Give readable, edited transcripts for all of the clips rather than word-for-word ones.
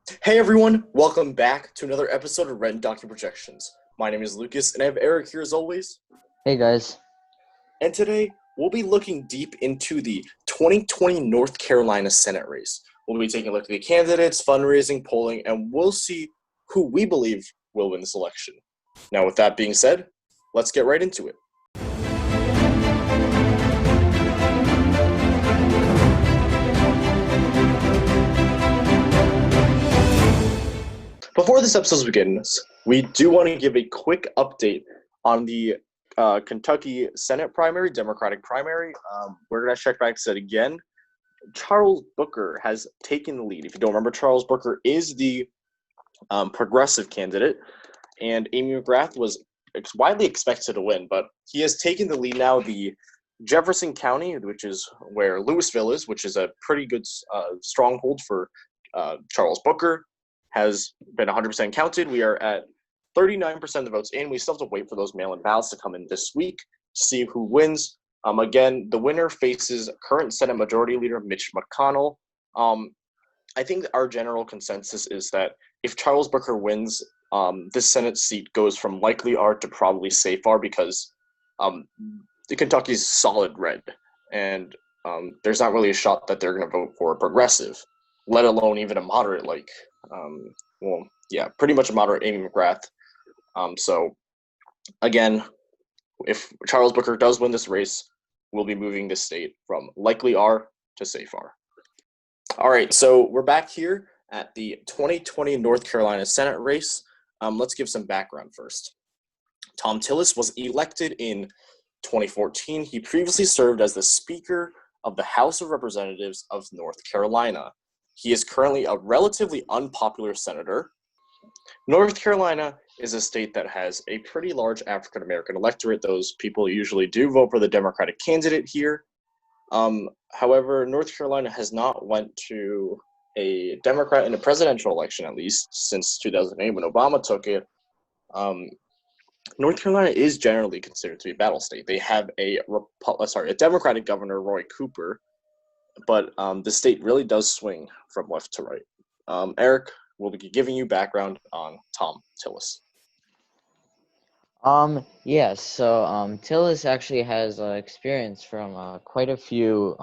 Hey everyone, welcome back to another episode of Red Document Projections. My name is Lucas, and I have Eric here as always. Hey guys. And today, we'll be looking deep into the 2020 North Carolina Senate race. We'll be taking a look at the candidates, fundraising, polling, and we'll see who we believe will win this election. Now, with that being said, let's get right into it. Before this episode begins, we do want to give a quick update on the Kentucky Senate primary, Democratic primary. We're going to check back to it again. Charles Booker has taken the lead. If you don't remember, Charles Booker is the progressive candidate, and Amy McGrath was widely expected to win, but he has taken the lead now. The Jefferson County, which is where Louisville is, which is a pretty good stronghold for Charles Booker, has been 100% counted. We are at 39% of the votes in. We still have to wait for those mail-in ballots to come in this week to see who wins. Again, the winner faces current Senate Majority Leader Mitch McConnell. I think our general consensus is that if Charles Booker wins, this Senate seat goes from likely R to probably safe R because the Kentucky's solid red, and there's not really a shot that they're going to vote for a progressive, let alone even a moderate pretty much a moderate Amy McGrath. So, again, if Charles Booker does win this race, we'll be moving this state from likely R to safe R. All right, so we're back here at the 2020 North Carolina Senate race. Let's give some background first. Tom Tillis was elected in 2014. He previously served as the Speaker of the House of Representatives of North Carolina. He is currently a relatively unpopular senator. North Carolina is a state that has a pretty large African-American electorate. Those people usually do vote for the Democratic candidate here. However, North Carolina has not went to a Democrat in a presidential election, at least, since 2008 when Obama took it. North Carolina is generally considered to be a battle state. They have a Democratic governor, Roy Cooper, but the state really does swing from left to right. Eric will be giving you background on Tom Tillis. Tillis actually has experience from quite a few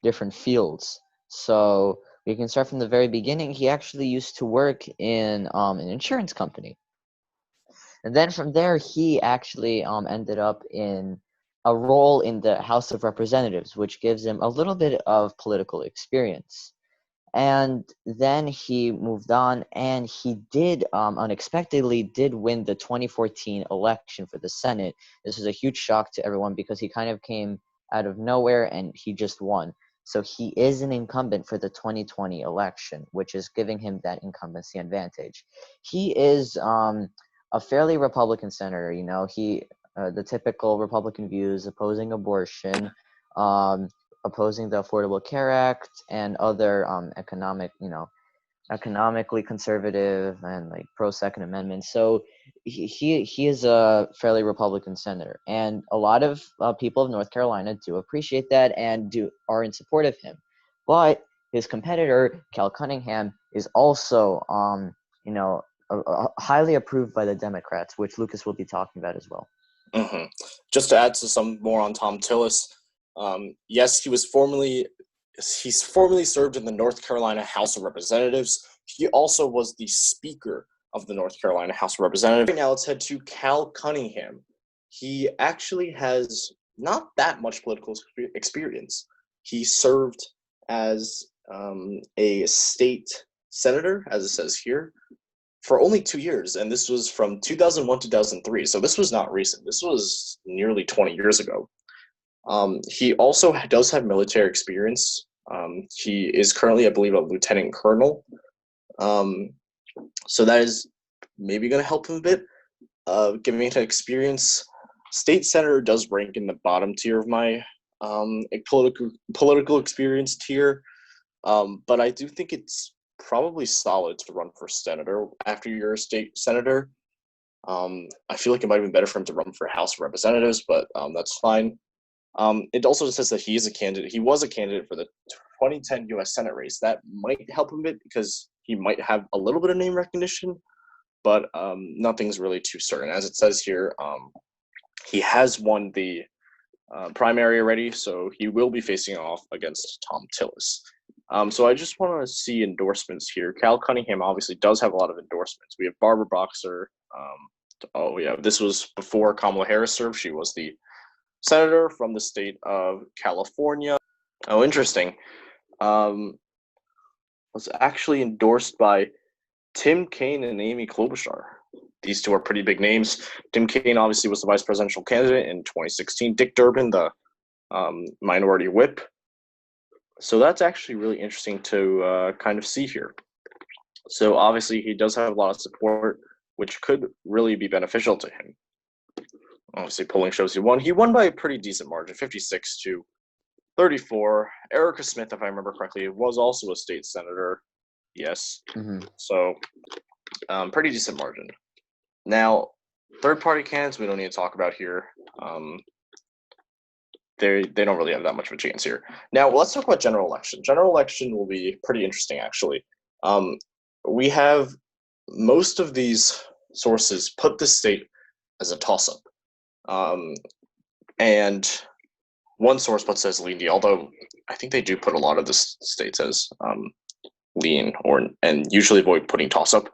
different fields. So we can start from the very beginning. He actually used to work in an insurance company. And then from there, he actually ended up in a role in the House of Representatives, which gives him a little bit of political experience. And then he moved on, and he did unexpectedly win the 2014 election for the Senate. This was a huge shock to everyone because he kind of came out of nowhere and he just won. So he is an incumbent for the 2020 election, which is giving him that incumbency advantage. He is a fairly Republican senator. You know, he the typical Republican views, opposing abortion, opposing the Affordable Care Act and other economically conservative and like pro-Second Amendment. So he is a fairly Republican senator, and a lot of people of North Carolina do appreciate that and are in support of him. But his competitor, Cal Cunningham, is also highly approved by the Democrats, which Lucas will be talking about as well. Mm-hmm. Just to add to some more on Tom Tillis, yes, he's formerly served in the North Carolina House of Representatives. He also was the Speaker of the North Carolina House of Representatives. Right now, let's head to Cal Cunningham. He actually has not that much political experience. He served as a state senator, as it says here, for only 2 years, and this was from 2001 to 2003. So this was not recent. This was nearly 20 years ago. He also does have military experience. He is currently, I believe, a lieutenant colonel. So that is maybe going to help him a bit. Giving him experience. State senator does rank in the bottom tier of my political experience tier. But I do think it's probably solid to run for senator after you're a state senator. I feel like it might have been better for him to run for House of Representatives, but that's fine. It also says that he is a candidate. He was a candidate for the 2010 U.S. Senate race. That might help him a bit because he might have a little bit of name recognition, but nothing's really too certain. As it says here, he has won the primary already, so he will be facing off against Tom Tillis. So I just want to see endorsements here. Cal Cunningham obviously does have a lot of endorsements. We have Barbara Boxer. This was before Kamala Harris served. She was the senator from the state of California. Oh, interesting. Was actually endorsed by Tim Kaine and Amy Klobuchar. These two are pretty big names. Tim Kaine obviously was the vice presidential candidate in 2016. Dick Durbin, the minority whip. So that's actually really interesting to kind of see here. So obviously he does have a lot of support, which could really be beneficial to him. Obviously polling shows he won. He won by a pretty decent margin, 56-34. Erica Smith, if I remember correctly, was also a state senator. Yes. Mm-hmm. So pretty decent margin. Now, third-party candidates we don't need to talk about here. They don't really have that much of a chance here. Now, let's talk about general election. General election will be pretty interesting, actually. We have most of these sources put the state as a toss-up. And one source puts it as lean, although I think they do put a lot of the states as lean and usually avoid putting toss-up.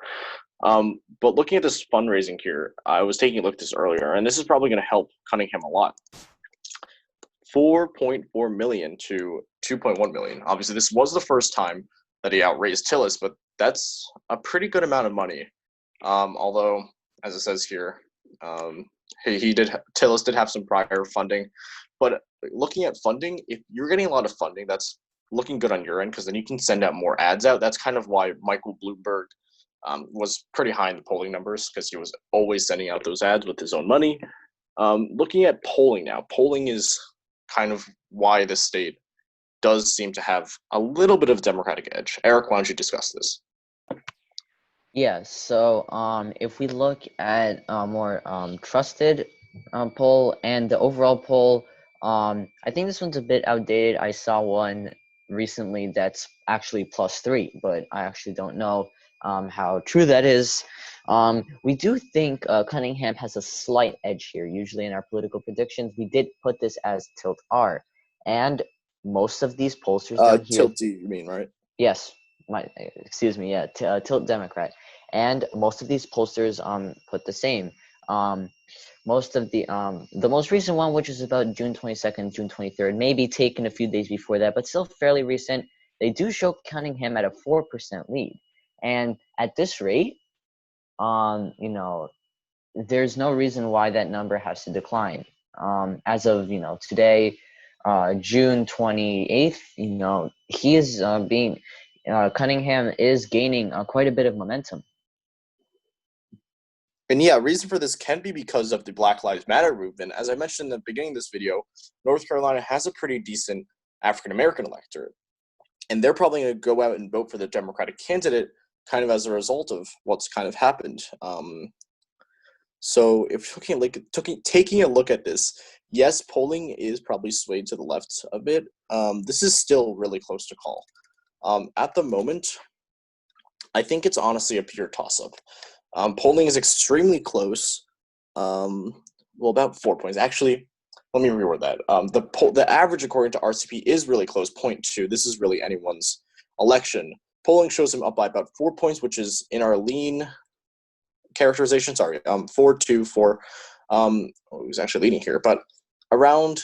But looking at this fundraising here, I was taking a look at this earlier, and this is probably going to help Cunningham a lot. $4.4 million to $2.1 million. Obviously, this was the first time that he outraised Tillis, but that's a pretty good amount of money. Although, as it says here, Tillis did have some prior funding. But looking at funding, if you're getting a lot of funding, that's looking good on your end because then you can send out more ads out. That's kind of why Michael Bloomberg was pretty high in the polling numbers because he was always sending out those ads with his own money. Looking at polling now, polling is kind of why the state does seem to have a little bit of Democratic edge. Eric, why don't you discuss this? Yeah, so if we look at a more trusted poll and the overall poll, I think this one's a bit outdated. I saw one recently that's actually +3, but I actually don't know how true that is. We do think Cunningham has a slight edge here. Usually in our political predictions, we did put this as tilt R, and most of these pollsters down here. Tilt D, you mean, right? Yes, tilt Democrat, and most of these pollsters put the same. Most of the most recent one, which is about June 22nd, June 23rd, maybe taken a few days before that, but still fairly recent. They do show Cunningham at a 4% lead, and at this rate, there's no reason why that number has to decline. As of today, June 28th, he is Cunningham is gaining quite a bit of momentum. And yeah, reason for this can be because of the Black Lives Matter movement. As I mentioned in the beginning of this video, North Carolina has a pretty decent African-American electorate. And they're probably going to go out and vote for the Democratic candidate kind of as a result of what's kind of happened. So if taking a look at this, yes, polling is probably swayed to the left a bit. This is still really close to call. At the moment, I think it's honestly a pure toss-up. Polling is extremely close. About 4 points. Actually, let me reword that. The average according to RCP is really close, 0.2. This is really anyone's election. Polling shows him up by about 4 points, which is in our lean characterization. 4-2-4. Who's actually leading here, but around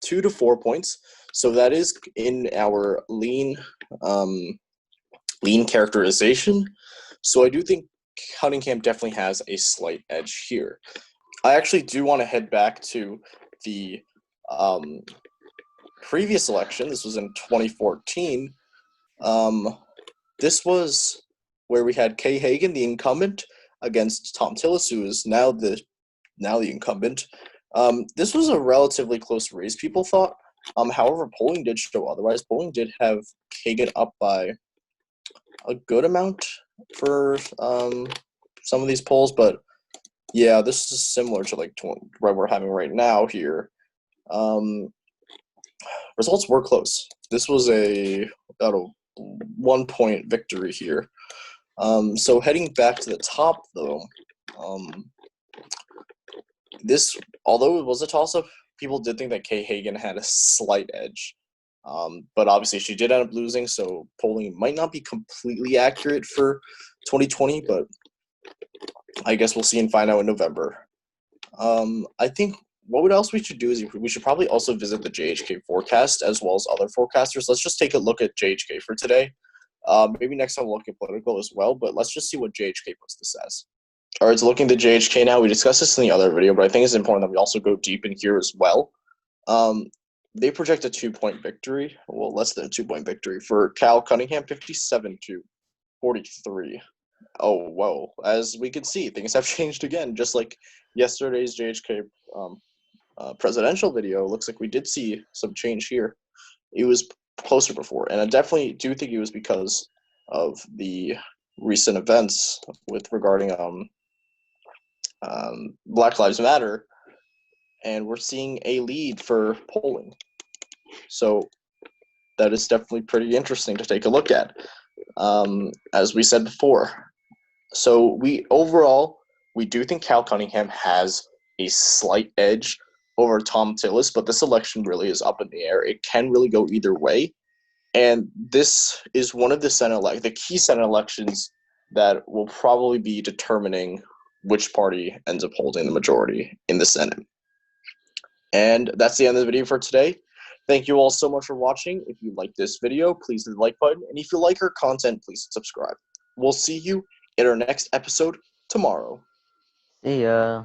2 to 4 points. So that is in our lean characterization. So I do think Cunningham definitely has a slight edge here. I actually do want to head back to the previous election. This was in 2014. This was where we had Kay Hagan, the incumbent, against Tom Tillis, who is now the incumbent. This was a relatively close race, people thought. However, polling did show otherwise. Polling did have Hagan up by a good amount for some of these polls, but yeah, this is similar to what we're having right now here. Results were close. This was about a 1-point victory here. So heading back to the top, though, although it was a toss-up, people did think that Kay Hagan had a slight edge. But obviously she did end up losing, so polling might not be completely accurate for 2020, but I guess we'll see and find out in November. I think what else we should do is we should probably also visit the JHK forecast as well as other forecasters. Let's just take a look at JHK for today. Maybe next time we'll look at political as well, but let's just see what JHK puts this as. All right, so looking at the JHK now, we discussed this in the other video, but I think it's important that we also go deep in here as well. They project a 2-point victory, well, less than a 2-point victory for Cal Cunningham, 57-43. Oh, whoa. As we can see, things have changed again, just like yesterday's JHK presidential video. Looks like we did see some change here. It was closer before, and I definitely do think it was because of the recent events regarding Black Lives Matter, and we're seeing a lead for polling. So that is definitely pretty interesting to take a look at, as we said before. So we do think Cal Cunningham has a slight edge over Tom Tillis, but this election really is up in the air. It can really go either way. And this is one of the key Senate elections that will probably be determining which party ends up holding the majority in the Senate. And that's the end of the video for today. Thank you all so much for watching. If you like this video, please hit the like button. And if you like our content, please subscribe. We'll see you in our next episode tomorrow. See ya.